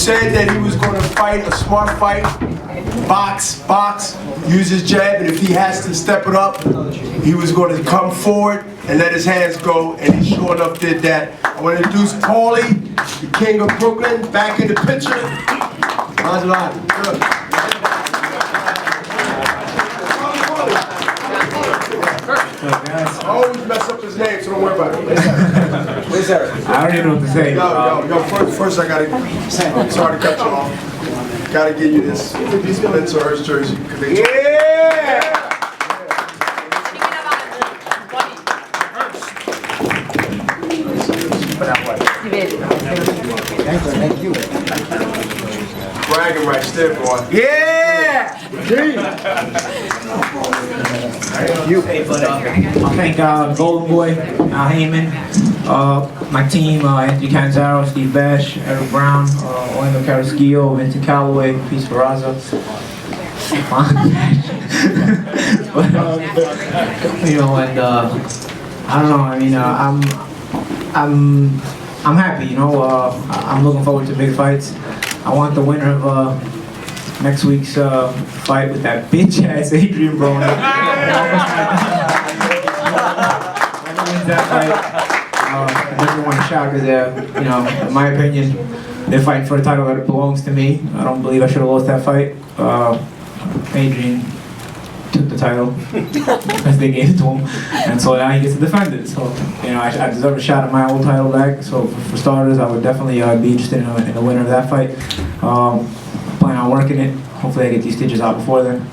said that he was going to fight a smart fight, box, use his jab, and if he has to step it up, he was going to come forward and let his hands go, and he sure enough did that. I want to introduce Paulie, the king of Brooklyn, back in the picture. Good. I always mess up his name, so don't worry about it. Where's Eric? I don't even know what to say. Yo, first I gotta, I'm sorry to cut you off. Gotta give you this Spencer Hurst jersey. Yeah! Thank you. Bragging rights there, boy. Yeah! Thank you. I thank Golden Boy, Haymon, my team, Anthony Canzaro, Steve Bash, Eric Brown, Orlando Carrasquillo, Vincent Callaway, Peace Ferrazza. You know, and I don't know. I mean, I'm happy. You know, I'm looking forward to big fights. I want the winner of next week's fight with that bitch ass Adrian Broner. That fight. I just want to shout because you know, in my opinion, they're fighting for a title that belongs to me. I don't believe I should have lost that fight. Adrian took the title because they gave it to him, and so now he gets to defend it. So you know, I deserve a shot at my old title back. So for starters, I would definitely be interested in the winner of that fight. Plan on working it. Hopefully, I get these stitches out before then.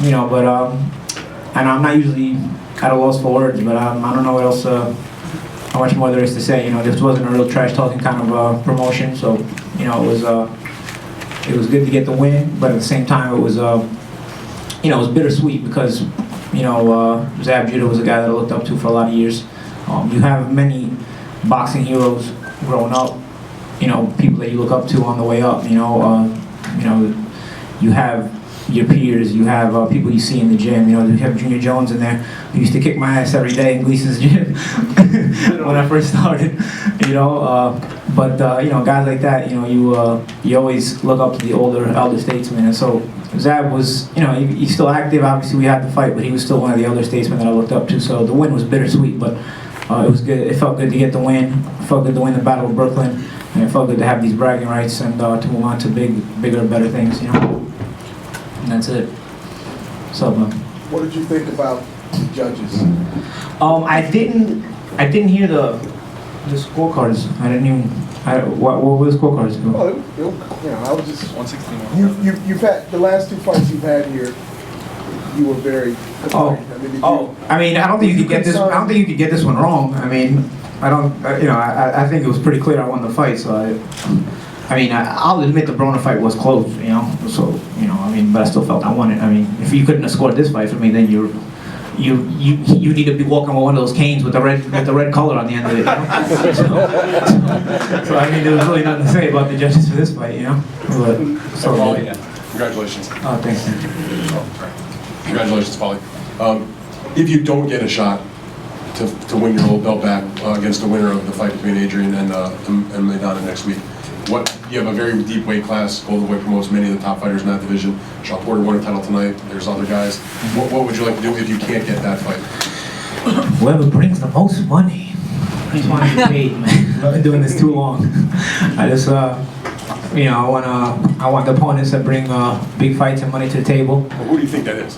You know, but and I'm not usually at a loss for words, but I don't know what else, how much more there is to say. You know, this wasn't a real trash talking kind of promotion, so you know, it was good to get the win, but at the same time, it was you know, it was bittersweet because you know, Zab Judah was a guy that I looked up to for a lot of years. You have many boxing heroes growing up. You know, people that you look up to on the way up. You know, you have your peers, you have people you see in the gym. You know, you have Junior Jones in there who used to kick my ass every day in Gleason's gym when I first started. You know, but you know, guys like that, you know, you always look up to the elder statesmen, and so Zab was, you know, he's still active. Obviously, we had to fight, but he was still one of the elder statesmen that I looked up to. So the win was bittersweet, but it was good. It felt good to get the win. It felt good to win the Battle of Brooklyn, and it felt good to have these bragging rights and to move on to bigger, better things. You know. And that's it. So, what did you think about the judges? I didn't hear the scorecards. I didn't even. What were the scorecards? Oh, you know, I was just 116. You've had the last two fights you've had here. You were very. I mean, I don't think you could get this. I don't think you could get this one wrong. I mean, I don't. You know, I think it was pretty clear I won the fight. So I mean, I'll admit the Broner fight was close, you know. So, you know, I mean, but I still felt I won it. I mean, if you couldn't have scored this fight for me, then you need to be walking with one of those canes with the red color on the end of it. You know? So I mean, there was really nothing to say about the judges for this fight, you know. But, so Paulie, congratulations. Oh, thanks. Congratulations, Paulie. If you don't get a shot to win your old belt back against the winner of the fight between Adrian and Maidana next week. You have a very deep weight class. Golden Boy promotes many of the top fighters in that division. Shaw Porter won a title tonight. There's other guys. What would you like to do if you can't get that fight? Whoever brings the most money. I just want to get paid, man. I've been doing this too long. I just, you know, I want the opponents that bring big fights and money to the table. Well, who do you think that is?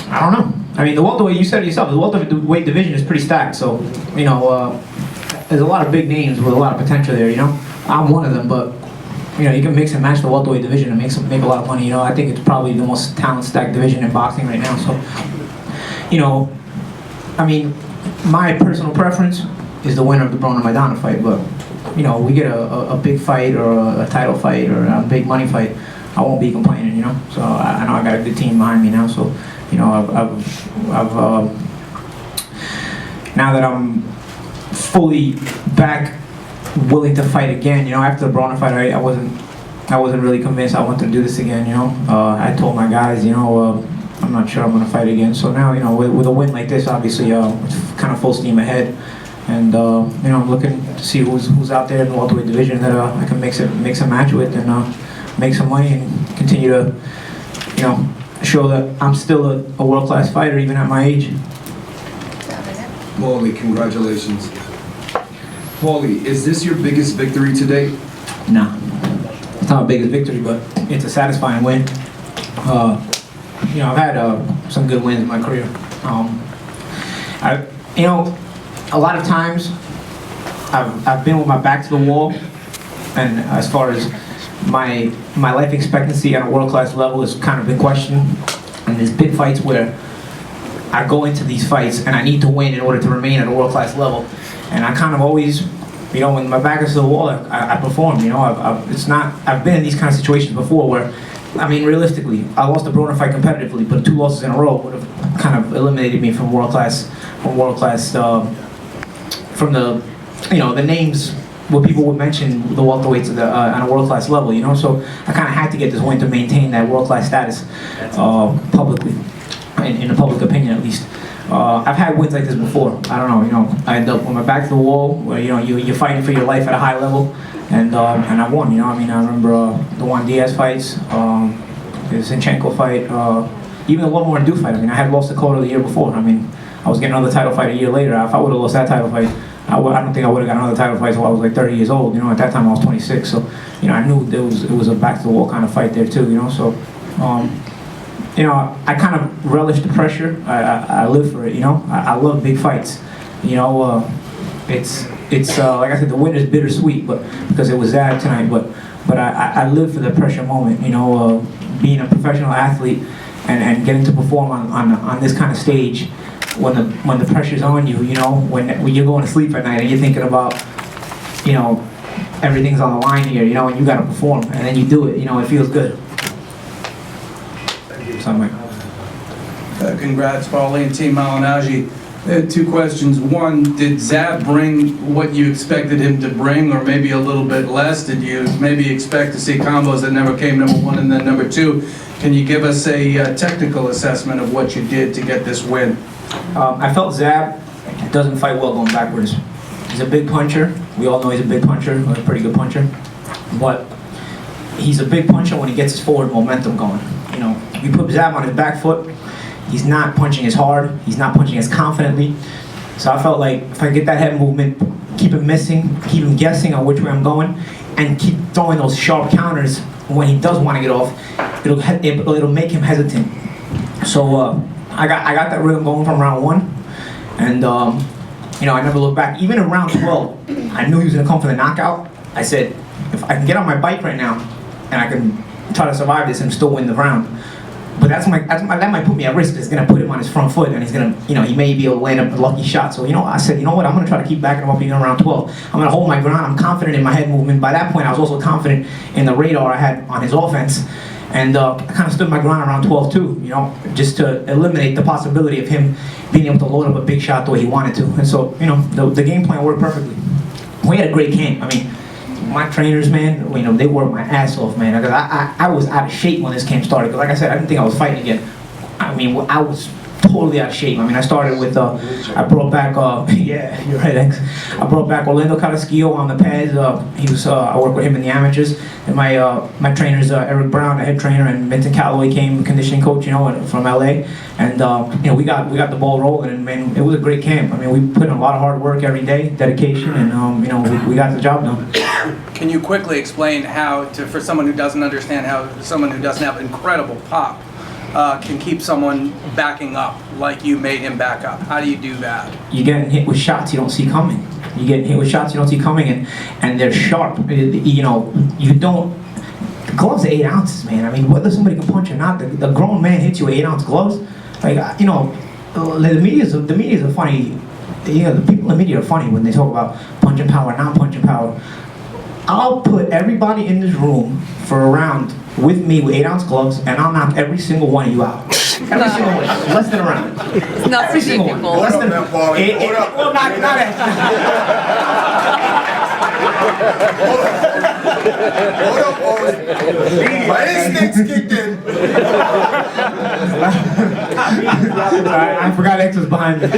I don't know. I mean, the welterweight, you said it yourself, the welterweight division is pretty stacked. So, you know, there's a lot of big names with a lot of potential there, you know. I'm one of them, but you know, you can mix and match the welterweight division and make a lot of money. You know, I think it's probably the most talent-stacked division in boxing right now. So, you know, I mean, my personal preference is the winner of the Broner Maidana fight. But you know, we get a big fight or a title fight or a big money fight, I won't be complaining. You know, so I know I got a good team behind me now. So, you know, I've now that I'm fully back, willing to fight again. You know, after the Broner fight, I wasn't really convinced I wanted to do this again. You know, I told my guys, you know, I'm not sure I'm gonna fight again. So now, you know, with a win like this, obviously, it's kind of full steam ahead. And you know, I'm looking to see who's out there in the welterweight division that I can mix a match with and make some money and continue to, you know, show that I'm still a world-class fighter even at my age. Paulie, congratulations. Paulie, is this your biggest victory to date? Nah, it's not my biggest victory, but it's a satisfying win. You know, I've had some good wins in my career. You know, a lot of times I've been with my back to the wall, and as far as my life expectancy at a world-class level has kind of been questioned. And there's been fights where I go into these fights and I need to win in order to remain at a world-class level. And I kind of always, you know, when my back is to the wall, I perform. You know, I've been in these kind of situations before where, I mean, realistically, I lost the Broner fight competitively, but 2 losses in a row would have kind of eliminated me from world-class, from the, you know, the names where people would mention the welterweights on a world-class level, you know. So I kind of had to get this win to maintain that world-class status publicly, in the public opinion at least. I've had wins like this before. I don't know, you know. I end up on my back to the wall, where, you know, you're fighting for your life at a high level, and I won. You know, I mean, I remember the Juan Diaz fights, the Zinchenko fight, even the one more Adu fight. I mean, I had lost the Cotto the year before. I mean, I was getting another title fight a year later. If I would have lost that title fight, I don't think I would have got another title fight until I was like 30 years old. You know, at that time I was 26. So, you know, I knew it was a back to the wall kind of fight there too. You know, so, you know, I kind of relish the pressure. I live for it. You know, I love big fights. You know, it's like I said, the win is bittersweet, but because it was Zab tonight. But I live for the pressure moment. You know, being a professional athlete and getting to perform on this kind of stage. When the pressure's on you, you know, when you're going to sleep at night and you're thinking about, you know, everything's on the line here, you know, and you got to perform, and then you do it, you know, it feels good. Congrats, Paulie and Team Malignaggi. 2 questions. One, did Zab bring what you expected him to bring, or maybe a little bit less? Did you maybe expect to see combos that never came, number 1, and then number 2, can you give us a technical assessment of what you did to get this win? I felt Zab doesn't fight well going backwards. He's a big puncher. We all know he's a big puncher, a pretty good puncher. But he's a big puncher when he gets his forward momentum going. You know, you put Zab on his back foot, he's not punching as hard, he's not punching as confidently. So I felt like if I get that head movement, keep him missing, keep him guessing on which way I'm going, and keep throwing those sharp counters when he does want to get off, it'll make him hesitant. So I got that rhythm going from round 1, and you know, I never looked back. Even in round 12, I knew he was gonna come for the knockout. I said, if I can get on my bike right now, and I can try to survive this and still win the round, but that might put me at risk. It's gonna put him on his front foot, and he's gonna, you know, he may be able to land a lucky shot. So, you know, I said, you know what, I'm gonna try to keep backing him up even in round 12. I'm gonna hold my ground. I'm confident in my head movement. By that point, I was also confident in the radar I had on his offense. And I kind of stood my ground around 12 too, you know, just to eliminate the possibility of him being able to load up a big shot the way he wanted to. And so, you know, the game plan worked perfectly. We had a great camp. I mean, my trainers, man, you know, they worked my ass off, man. Because I was out of shape when this camp started. Because like I said, I didn't think I was fighting again. I mean, I was totally out of shape. I mean, I started with, I brought back, yeah, you're right, X. I brought back Orlando Carrasquillo on the pads. He was, I worked with him in the amateurs. And my trainers, Eric Brown, the head trainer, and Vincent Calloway came, conditioning coach, you know, from LA. And, you know, we got the ball rolling, and man, it was a great camp. I mean, we put in a lot of hard work every day, dedication, and, you know, we got the job done. Can you quickly explain how for someone who doesn't understand, how someone who doesn't have incredible pop can keep someone backing up like you made him back up? How do you do that? You're getting hit with shots you don't see coming. You're getting hit with shots you don't see coming, and they're sharp. You know, you don't. The gloves are 8 ounces, man. I mean, whether somebody can punch or not, the grown man hits you with 8-ounce gloves. Like, you know, the media's a funny. You know, the people in the media are funny when they talk about punching power, not punching power. I'll put everybody in this room for a round with me with 8-ounce gloves, and I'll knock every single one of you out. Every single one. Less than a round. It's not Every so single one. difficult. Less than Hold up, Paulie. Hold up. well, Hold up, Paulie. My instincts kicked in. I forgot X was behind me.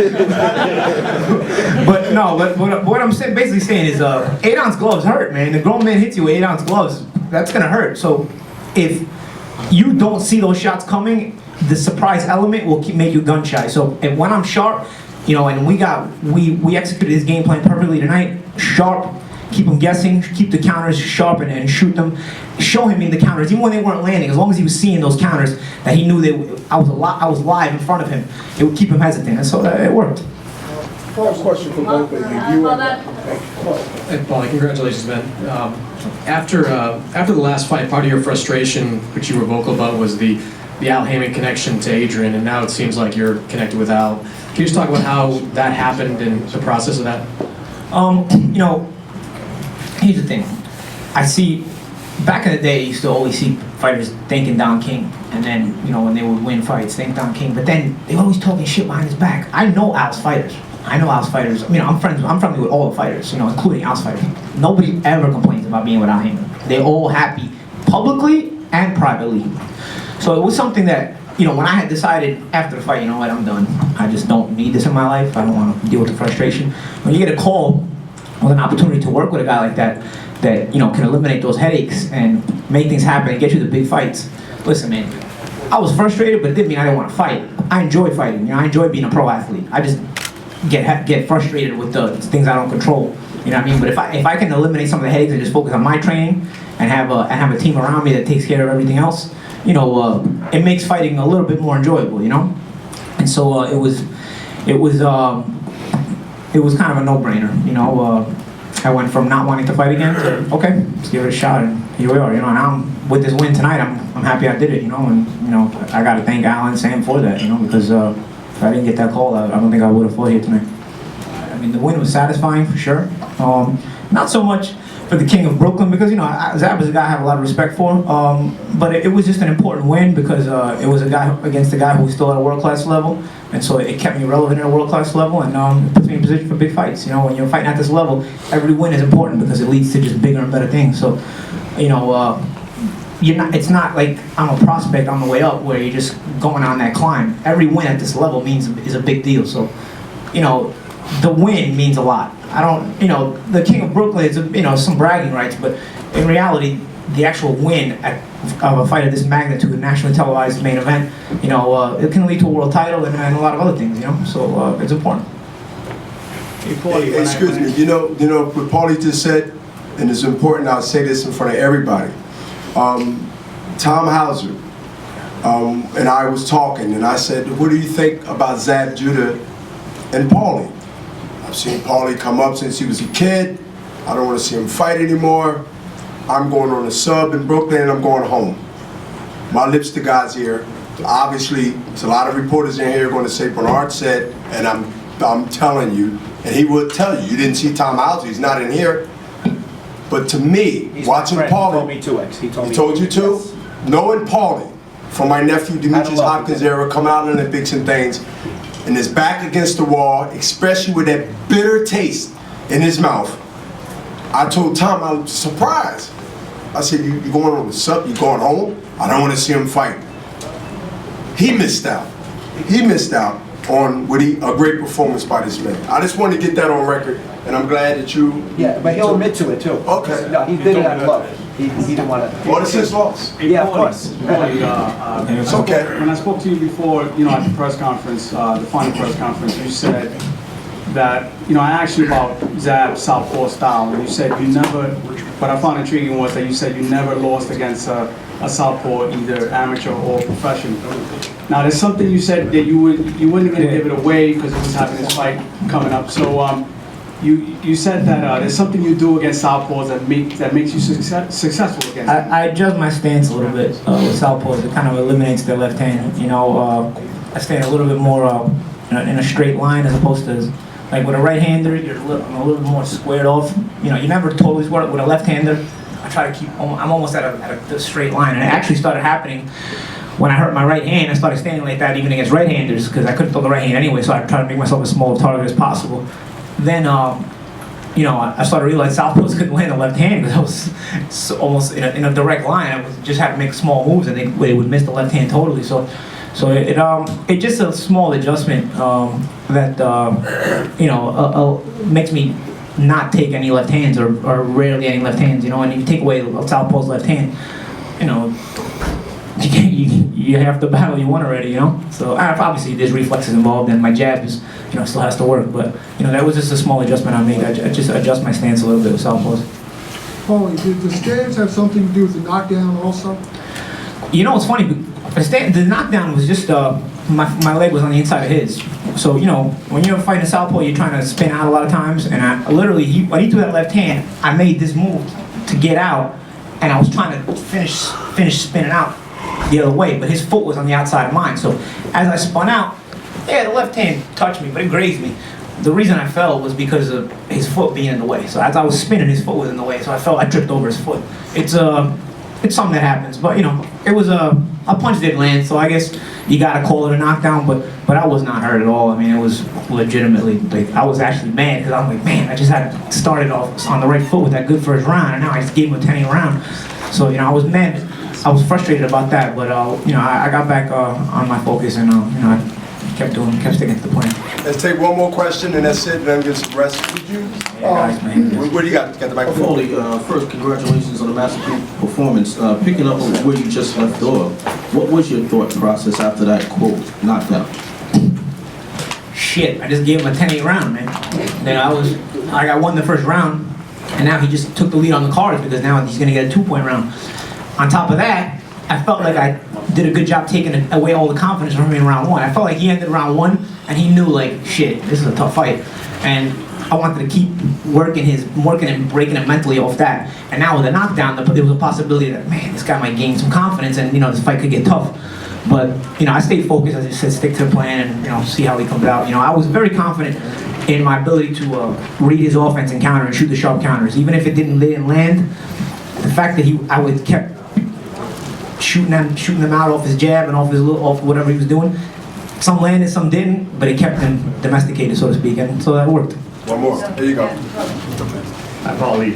But no, but what I'm basically saying is 8-ounce gloves hurt, man. The grown man hits you with 8-ounce gloves, that's gonna hurt. So if you don't see those shots coming, the surprise element will make you gun shy. So and when I'm sharp, you know, and we executed this game plan perfectly tonight, sharp, keep him guessing, keep the counters sharp and shoot them. Show him in the counters, even when they weren't landing, as long as he was seeing those counters, that he knew that I was live in front of him, it would keep him hesitant, and so it worked. First question for both of you. Hey, Paulie, congratulations, man. After the last fight, part of your frustration, which you were vocal about, was the Al Haymon connection to Adrian, and now it seems like you're connected with Al. Can you just talk about how that happened and the process of that? You know, here's the thing. I see, back in the day, you used to always see fighters thanking Don King, and then, you know, when they would win fights, thank Don King, but then they always talking shit behind his back. I know Al's fighters. I mean, I'm friendly with all the fighters, you know, including Al's fighters. Nobody ever complains about being with Al Haymon. They're all happy, publicly and privately. So it was something that, you know, when I had decided after the fight, you know what, I'm done. I just don't need this in my life. I don't want to deal with the frustration. When you get a call with an opportunity to work with a guy like that, you know, can eliminate those headaches and make things happen and get you the big fights. Listen, man, I was frustrated, but it didn't mean I didn't want to fight. I enjoy fighting. You know, I enjoy being a pro athlete. I just get frustrated with the things I don't control. You know what I mean? But if I can eliminate some of the headaches and just focus on my training and have a team around me that takes care of everything else, you know, it makes fighting a little bit more enjoyable. You know, and so it was kind of a no-brainer. You know, I went from not wanting to fight again to okay, let's give it a shot, and here we are. You know, and now with this win tonight, I'm happy I did it. You know, and you know, I got to thank Al and Sam for that. You know, because if I didn't get that call, I don't think I would have fought here tonight. I mean, the win was satisfying for sure. Not so much for the King of Brooklyn, because, you know, Zab is a guy I have a lot of respect for, but it was just an important win because it was a guy against a guy who was still at a world-class level, and so it kept me relevant at a world-class level, and it puts me in position for big fights. You know, when you're fighting at this level, every win is important because it leads to just bigger and better things. So, you know, it's not like I'm a prospect on the way up where you're just going on that climb. Every win at this level is a big deal. So, you know, the win means a lot. I don't, you know, the King of Brooklyn is, you know, some bragging rights, but in reality, the actual win of a fight of this magnitude, a nationally televised main event, you know, it can lead to a world title and a lot of other things, you know, so it's important. Hey, excuse me, you know what Paulie just said, and it's important, I'll say this in front of everybody. Tom Hauser and I was talking, and I said, what do you think about Zab Judah and Paulie? I've seen Paulie come up since he was a kid. I don't want to see him fight anymore. I'm going on a sub in Brooklyn and I'm going home. My lips to God's ear. Obviously, there's a lot of reporters in here going to say Bernard said, and I'm telling you, and he would tell you, you didn't see Tom Hauser, he's not in here. But to me, watching Paulie, He told me too, X. He told you too? Yes. Knowing Paulie, from my nephew Demetrius Hopkins era, come out in the Olympics and things, and his back against the wall, especially with that bitter taste in his mouth, I told Tom, I was surprised. I said, you going on the sub, you going home? I don't want to see him fight. He missed out. He missed out on a great performance by this man. I just want to get that on record, and I'm glad that you... Yeah, but he'll admit to it too. Okay. No, he did it out of love. He didn't want to... Well, it's his loss. Yeah, of course. It's okay. When I spoke to you before, you know, at the press conference, the final press conference, you said that, you know, I asked you about Zab's southpaw style, and you said you never, what I found intriguing was that you said you never lost against a southpaw, either amateur or professional. Now, there's something you said that you weren't going to give it away because it was having this fight coming up. So you said that there's something you do against southpaws that makes you successful against them. I adjust my stance a little bit with southpaws. It kind of eliminates their left hand. You know, I stand a little bit more in a straight line as opposed to, like with a right-hander, you're a little more squared off. You know, you never totally square. With a left-hander, I try to keep, I'm almost at a straight line. And it actually started happening when I hurt my right hand. I started standing like that even against right-handers because I couldn't throw the right hand anyway, so I tried to make myself as small a target as possible. Then you know, I started to realize southpaws couldn't land a left hand because I was almost in a direct line. I just had to make small moves, and they would miss the left hand totally. So it just a small adjustment that you know makes me not take any left hands or rarely any left hands. You know, and if you take away southpaw's left hand, you know, you have the battle you won already. You know, so obviously there's reflexes involved, and my jab is, you know, still has to work. But you know, that was just a small adjustment I made. I just adjust my stance a little bit with southpaws. Paulie, did the stance have something to do with the knockdown also? You know, it's funny. The knockdown was just my leg was on the inside of his. So you know, when you're fighting a southpaw, you're trying to spin out a lot of times. And I literally, when he threw that left hand, I made this move to get out, and I was trying to finish spinning out the other way, but his foot was on the outside of mine. So as I spun out, yeah, the left hand touched me, but it grazed me. The reason I fell was because of his foot being in the way. So as I was spinning, his foot was in the way. So I tripped over his foot. It's something that happens, but you know, it was a punch didn't land. So I guess you gotta call it a knockdown, but I was not hurt at all. I mean, it was legitimately, like, I was actually mad because I'm like, man, I just had started off on the right foot with that good first round, and now I just gave him a 10 round. So you know, I was mad. I was frustrated about that, but you know, I got back on my focus, and you know, I kept sticking to the plan. Let's take one more question and that's it, and then get some rest. Could you, Guys, man. what do you got? Got the microphone? Paulie, first, congratulations on the masterful performance. Picking up on where you just left off, what was your thought process after that, quote, knockdown? Shit, I just gave him a 10-8 round, man. Then I won the first round, and now he just took the lead on the cards because now he's gonna get a 2-point round. On top of that, I felt like I did a good job taking away all the confidence from him in round one. I felt like he ended round one, and he knew, like, shit, this is a tough fight. And I wanted to keep working and breaking it mentally off that. And now with the knockdown, there was a possibility that, man, this guy might gain some confidence, and you know, this fight could get tough. But you know, I stayed focused. I just said, stick to the plan, and you know, see how he comes out. You know, I was very confident in my ability to read his offense and counter and shoot the sharp counters, even if they didn't land. The fact that I would kept shooting them out off his jab and off whatever he was doing. Some landed, some didn't, but it kept them domesticated, so to speak, and so that worked. One more. There you go. Hi, Paulie.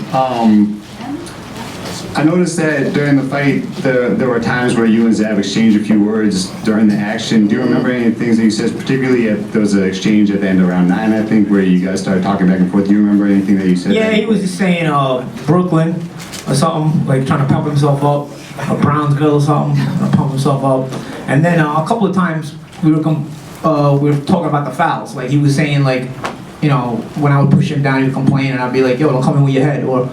I noticed that during the fight, there were times where you and Zab exchanged a few words during the action. Do you remember any things that you said? Particularly, there was an exchange at the end of round 9, I think, where you guys started talking back and forth. Do you remember anything that you said? Yeah, he was just saying Brooklyn or something, like trying to pump himself up, or Brownsville or something, trying to pump himself up. And then a couple of times we were talking about the fouls. Like he was saying, like, you know, when I would push him down, he would complain, and I'd be like, yo, don't come in with your head, or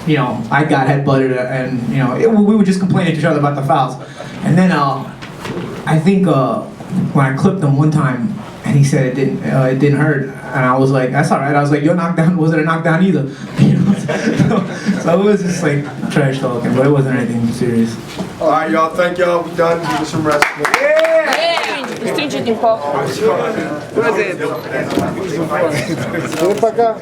you know, I got headbutted, and you know, we would just complain to each other about the fouls. And then I think when I clipped him one time, and he said it didn't hurt, and I was like, that's all right. I was like, your knockdown wasn't a knockdown either. You know? So it was just like trash talking, but it wasn't anything serious. All right, y'all. Thank y'all. We're done. Give us some rest. Stringete um pouco. Vem pra cá.